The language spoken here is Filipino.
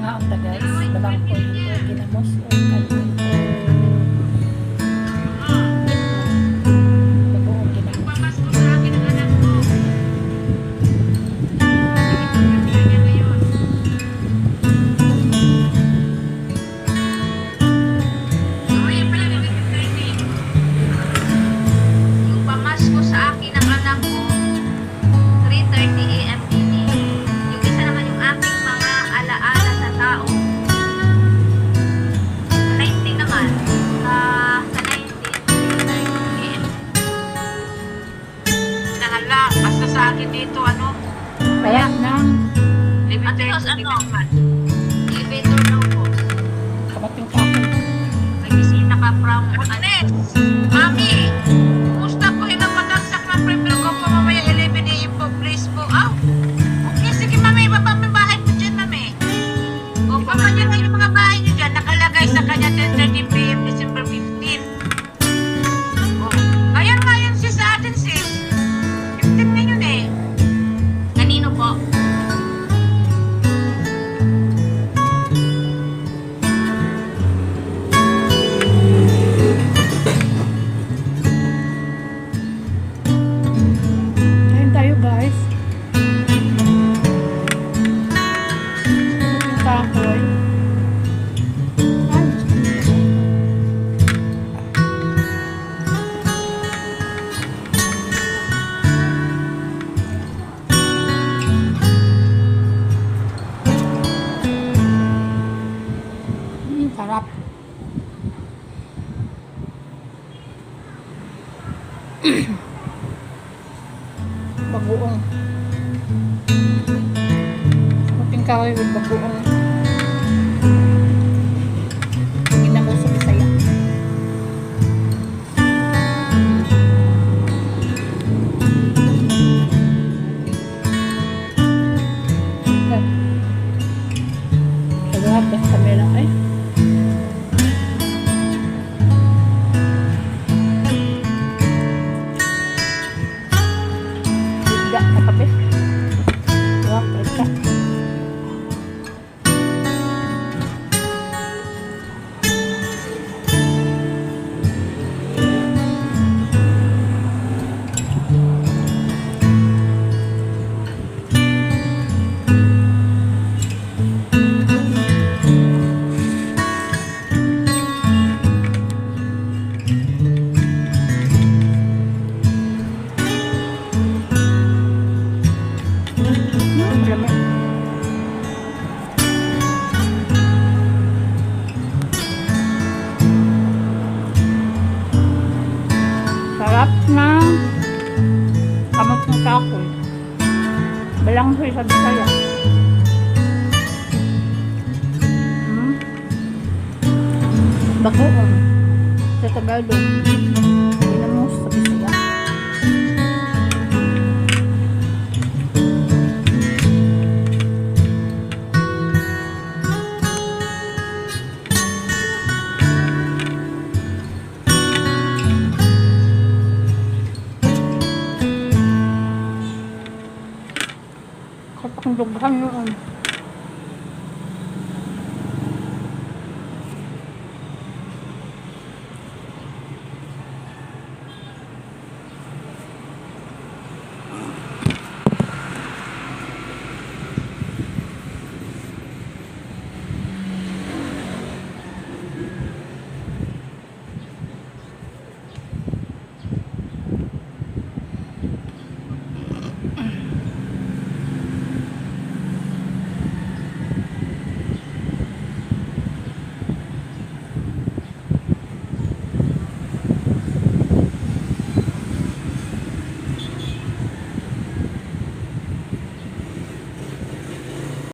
nga unta guys, balang ko dito ginamos o kalun o bagoong ginamos. Yung pamasko sa akin ng anak ko 3:30 AM din. Yung isa naman yung aking mga alaala sa tao 19 naman sa 19 AM. Nahala, basta sa akin dito, ano, Kaya nang limited Ate Ros, to ano? naman. Elevator daw po. kamating ka ako. May bisita ka from, Agnes! Mami! Kumusta po inapatansak ng prepare ko po mamaya 11 AM po, please po. Okay, sige mami, baba mo yung bahay mo dyan, mami. O, baba niyo na yung mga bahay niyo dyan. Nakalagay sa kanya 10:30 PM, December 15. O, kaya nga yun sis sa atin sis. 15 na yun eh. Kanino po? Kain tayo guys. Kamating ka ako ay. Ay, sarap. Bagoong. Kamating kahoy with bagoong. Ginamos sa Bisaya. Sarap basta kamera ay. Tidak apa deh. Wah, mereka. Malamig. Sarap na kamot ng kahoy. Balanghoy sa Bisaya. Bagoong sa Tagalog. Ginamos sa Bisaya. Kapag dughan yung